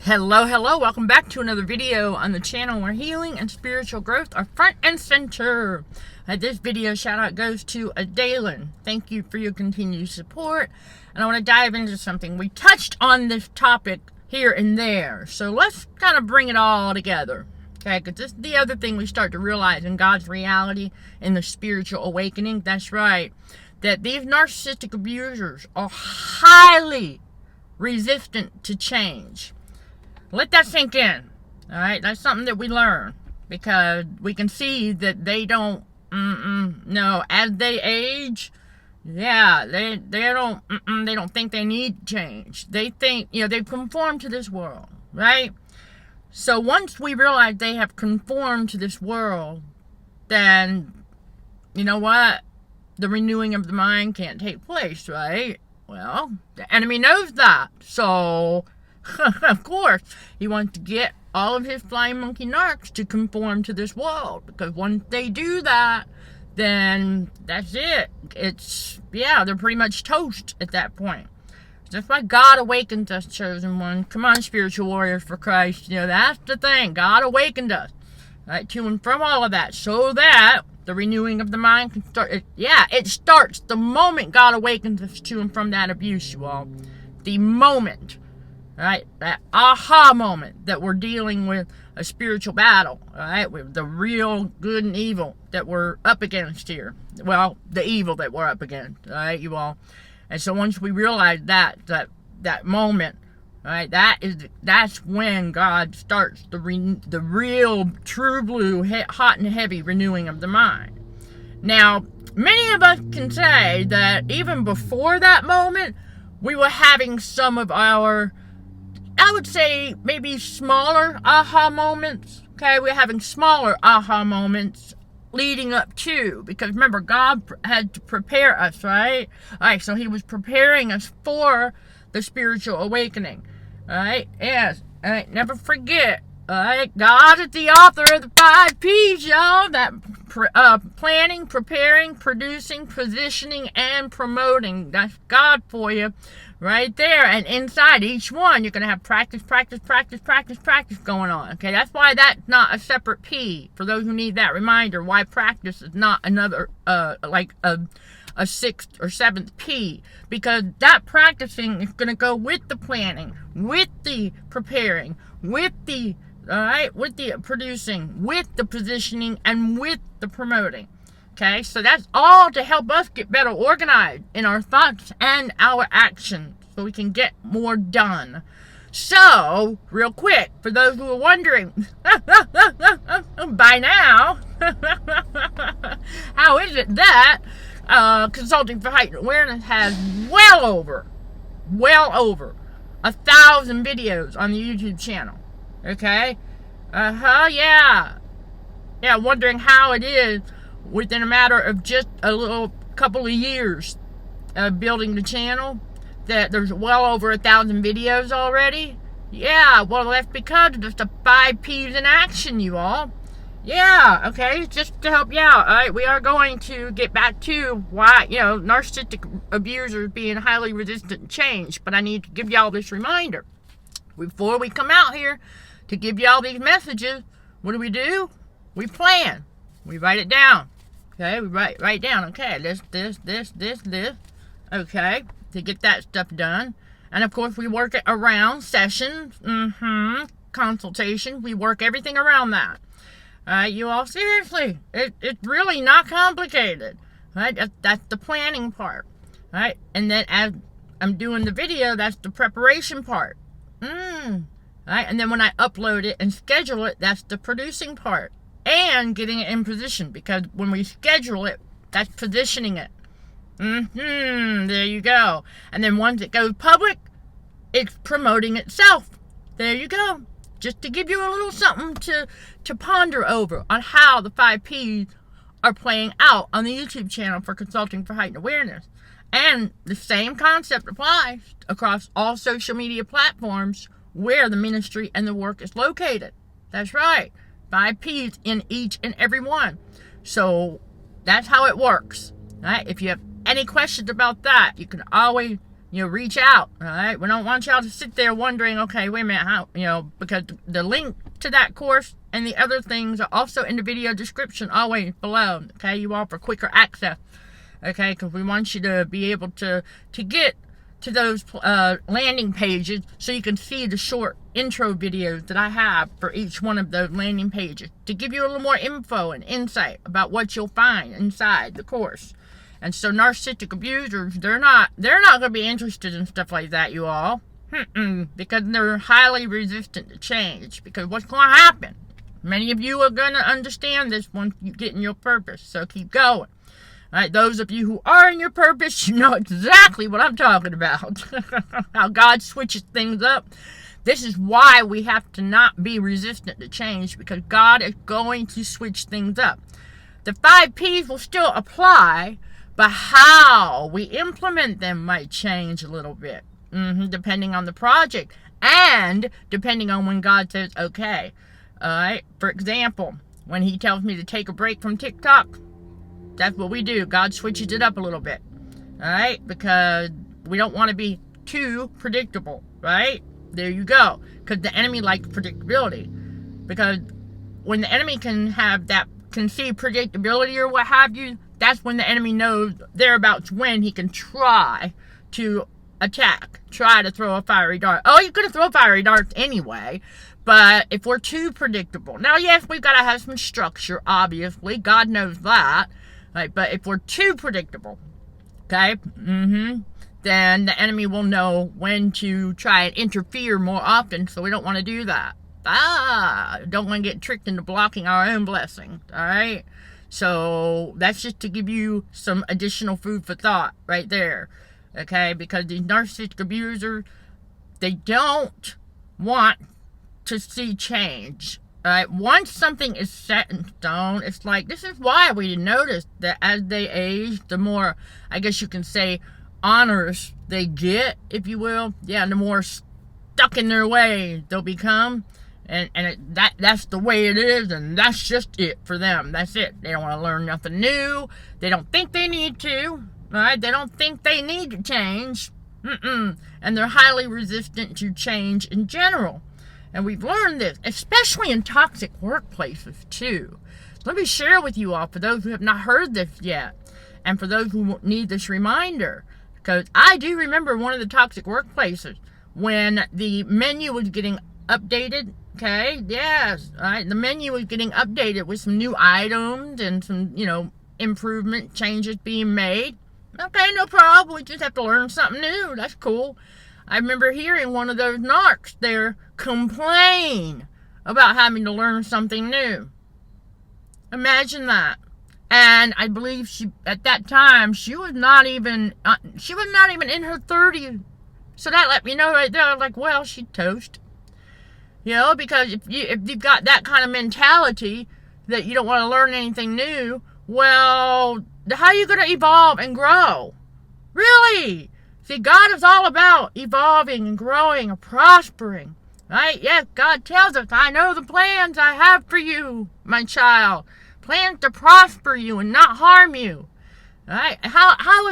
Hello, welcome back to another video on the channel where healing and spiritual growth are front and center. This video shout out goes to Adalyn. Thank you for your continued support. And I want to dive into something. We touched on this topic here and there. So let's kind of bring it all together. Okay, because this is the other thing we start to realize in God's reality, in the spiritual awakening. That's right. That these narcissistic abusers are highly resistant to change. Let that sink in. Alright, that's something that we learn. Because we can see that they don't, no, as they age, yeah, they don't think they need change. They think, they conform to this world, right? So once we realize they have conformed to this world, then, you know what? The renewing of the mind can't take place, right? Well, the enemy knows that. So, of course, he wants to get all of his flying monkey narcs to conform to this world. Because once they do that, then that's it. They're pretty much toast at that point. That's why God awakens us, chosen one. Come on, spiritual warriors for Christ. That's the thing. God awakened us, right, to and from all of that, so that the renewing of the mind can start. It starts the moment God awakens us to and from that abuse, you all. The moment. Right, that aha moment that we're dealing with a spiritual battle, right, with the real good and evil that we're up against here. Well, the evil that we're up against, right, you all. And so once we realize that moment, right, that's when God starts the real true blue hot and heavy renewing of the mind. Now, many of us can say that even before that moment, we were having some of our, I would say, maybe smaller aha moments. Okay, we're having smaller aha moments leading up to, because remember, God had to prepare us, right? All right, so he was preparing us for the spiritual awakening. All right, yes. All right, never forget. All right, God is the author of the 5 P's, y'all. That planning, preparing, producing, positioning, and promoting. That's God for you. Right there, and inside each one, you're going to have practice going on. Okay, that's why that's not a separate P. For those who need that reminder, why practice is not another, like a 6th or 7th P. Because that practicing is going to go with the planning, with the preparing, with the, with the producing, with the positioning, and with the promoting. Okay, so that's all to help us get better organized in our thoughts and our actions so we can get more done. So, real quick, for those who are wondering, by now, how is it that Consulting for Heightened Awareness has well over 1,000 videos on the YouTube channel? Okay? Yeah, wondering how it is within a matter of just a little couple of years of building the channel, that there's well over 1,000 videos already. Yeah, well, that's because of just the 5 P's in action, you all. Yeah, okay, just to help you out. All right, we are going to get back to why, narcissistic abusers being highly resistant to change, but I need to give y'all this reminder. Before we come out here to give y'all these messages, what do? We plan. We write it down. Okay, we write down, okay, this. Okay, to get that stuff done. And of course, we work it around sessions, consultation. We work everything around that. You all, seriously, it's really not complicated. Right, that's the planning part. Right, and then as I'm doing the video, that's the preparation part. Right, and then when I upload it and schedule it, that's the producing part. And getting it in position, because when we schedule it, that's positioning it. There you go. And then once it goes public, it's promoting itself. There you go. Just to give you a little something to ponder over on how the 5 P's are playing out on the YouTube channel for Consulting for Heightened Awareness. And the same concept applies across all social media platforms where the ministry and the work is located. That's right. 5 P's in each and every one. So that's how it works. Right? If you have any questions about that, you can always, reach out, all right? We don't want y'all to sit there wondering, okay, wait a minute, how, because the link to that course and the other things are also in the video description always below, okay? You all for quicker access, okay? Because we want you to be able to get to those landing pages so you can see the short intro videos that I have for each one of those landing pages to give you a little more info and insight about what you'll find inside the course. And so narcissistic abusers, they're not going to be interested in stuff like that, you all. Because they're highly resistant to change. Because what's going to happen? Many of you are going to understand this once you get in your purpose. So keep going. All right, those of you who are in your purpose, you know exactly what I'm talking about. How God switches things up. This is why we have to not be resistant to change, because God is going to switch things up. The 5 P's will still apply, but how we implement them might change a little bit, depending on the project and depending on when God says, okay. All right, for example, when he tells me to take a break from TikTok, that's what we do. God switches it up a little bit, all right, because we don't want to be too predictable, right? There you go, because the enemy likes predictability, because when the enemy can see predictability or what have you, that's when the enemy knows thereabouts when he can try to attack, try to throw a fiery dart. Oh, you're going to throw fiery darts anyway, but if we're too predictable. Now, yes, we've got to have some structure, obviously. God knows that. Right? But if we're too predictable, okay, then the enemy will know when to try and interfere more often, so we don't want to do that. Don't want to get tricked into blocking our own blessing, all right? So that's just to give you some additional food for thought right there, okay? Because these narcissistic abusers, they don't want to see change, all right? Once something is set in stone, it's like, this is why we notice that as they age, the more, I guess you can say, honors they get, if you will. Yeah, the more stuck in their way they'll become. And that's the way it is, and that's just it for them. That's it. They don't want to learn nothing new. They don't think they need to. All right? They don't think they need to change. And they're highly resistant to change in general. And we've learned this, especially in toxic workplaces, too. Let me share with you all, for those who have not heard this yet, and for those who need this reminder, because I do remember one of the toxic workplaces when the menu was getting updated. Okay, yes, all right, the menu was getting updated with some new items and some, improvement changes being made. Okay, no problem. We just have to learn something new. That's cool. I remember hearing one of those narcs there complain about having to learn something new. Imagine that. And I believe at that time, she was not even in her 30s. So that let me know right there. I was like, well, she's toast. Because if you've got that kind of mentality that you don't want to learn anything new, well, how are you going to evolve and grow? Really? See, God is all about evolving and growing and prospering, right? Yes, God tells us, I know the plans I have for you, my child. Plans to prosper you and not harm you, right? How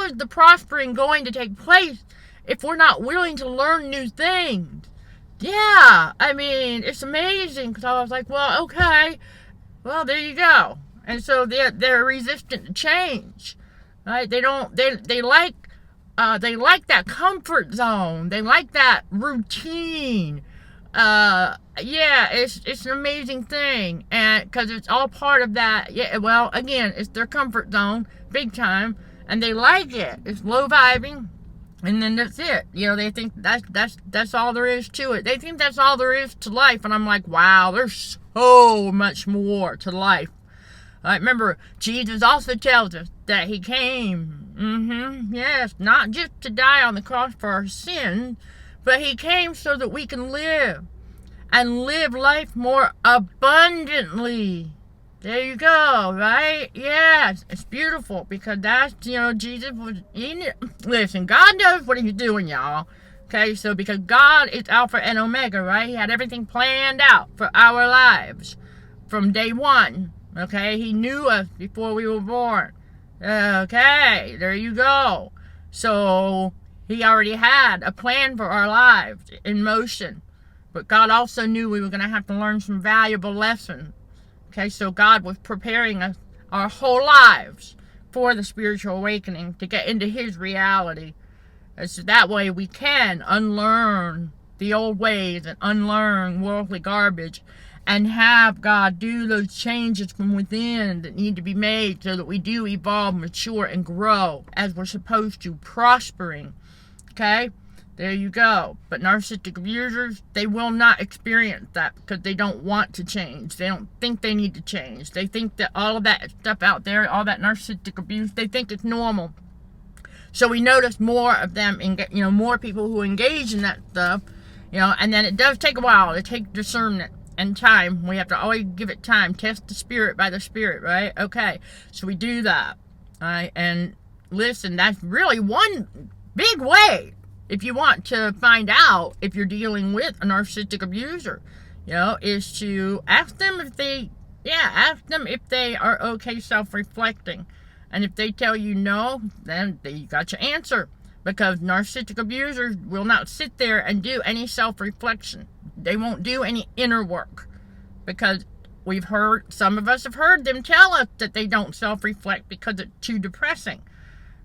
is the prospering going to take place if we're not willing to learn new things? Yeah, I mean, it's amazing, because I was like, well, okay, well, there you go. And so they're resistant to change, right? They like that comfort zone. They like that routine. Yeah, it's an amazing thing, and because it's all part of that. Yeah, well, again, it's their comfort zone, big time, and they like it. It's low vibing. And then that's it. They think that's all there is to it. They think that's all there is to life. And I'm like, wow, there's so much more to life. Remember, Jesus also tells us that he came, yes, not just to die on the cross for our sins, but he came so that we can live. And live life more abundantly. There you go, right? Yes, it's beautiful, because that's, Jesus was in it. Listen, God knows what he's doing, y'all. Okay, so because God is Alpha and Omega, right? He had everything planned out for our lives from day one. Okay, he knew us before we were born. Okay, there you go. So He already had a plan for our lives in motion. But God also knew we were going to have to learn some valuable lessons. Okay, so God was preparing us our whole lives for the spiritual awakening to get into His reality. And so that way we can unlearn the old ways and unlearn worldly garbage and have God do those changes from within that need to be made so that we do evolve, mature, and grow as we're supposed to, prospering. Okay? There you go. But narcissistic abusers, they will not experience that because they don't want to change. They don't think they need to change. They think that all of that stuff out there, all that narcissistic abuse, they think it's normal. So we notice more of them, more people who engage in that stuff, and then it does take a while. It takes discernment and time. We have to always give it time. Test the spirit by the spirit, right? Okay, so we do that. All right, and listen, that's really one big way if you want to find out if you're dealing with a narcissistic abuser, is to ask them if they are okay self-reflecting. And if they tell you no, then you got your answer. Because narcissistic abusers will not sit there and do any self-reflection. They won't do any inner work. Because some of us have heard them tell us that they don't self-reflect because it's too depressing.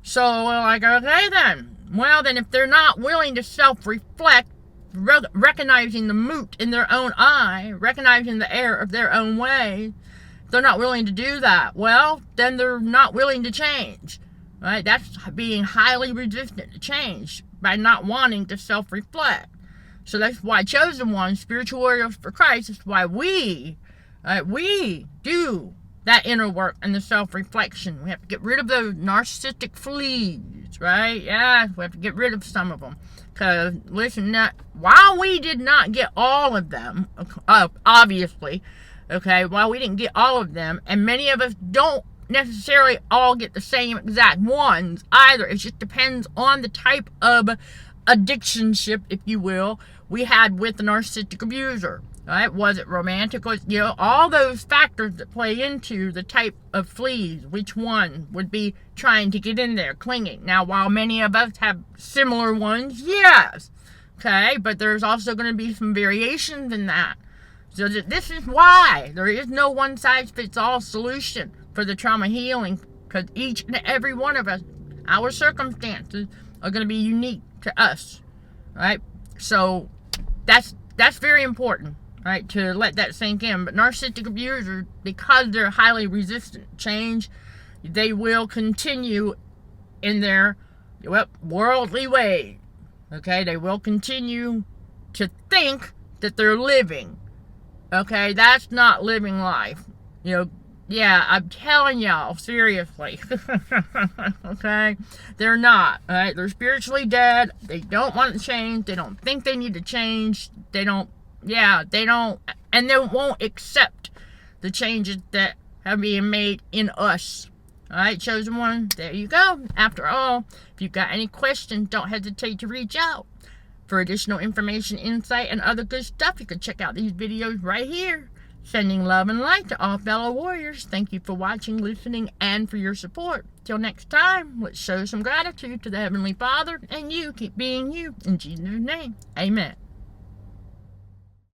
So we're like, okay then. Well, then if they're not willing to self-reflect, recognizing the moot in their own eye, recognizing the error of their own way, they're not willing to do that. Well, then they're not willing to change. Right? That's being highly resistant to change by not wanting to self-reflect. So that's why Chosen Ones, Spiritual Warriors for Christ, is why we do that inner work and the self-reflection. We have to get rid of those narcissistic fleas, right? Yeah, we have to get rid of some of them. Because, listen, while we did not get all of them, obviously, okay, while we didn't get all of them, and many of us don't necessarily all get the same exact ones either. It just depends on the type of addictionship, if you will, we had with the narcissistic abuser. Right? Was it romantic? All those factors that play into the type of fleas. Which one would be trying to get in there, clinging? Now, while many of us have similar ones, yes. Okay, but there's also going to be some variations in that. So this is why there is no one-size-fits-all solution for the trauma healing, because each and every one of us, our circumstances are going to be unique to us, right? So that's very important, right, to let that sink in. But narcissistic abusers, because they're highly resistant to change, they will continue in their worldly ways, okay? They will continue to think that they're living. Okay, that's not living life. Yeah, I'm telling y'all, seriously. Okay? They're not, alright? They're spiritually dead. They don't want to change. They don't think they need to change. They don't, and they won't accept the changes that have been made in us. Alright, Chosen One, there you go. After all, if you've got any questions, don't hesitate to reach out. For additional information, insight, and other good stuff, you can check out these videos right here. Sending love and light to all fellow warriors. Thank you for watching, listening, and for your support. Till next time, let's show some gratitude to the Heavenly Father, and you keep being you. In Jesus' name, amen.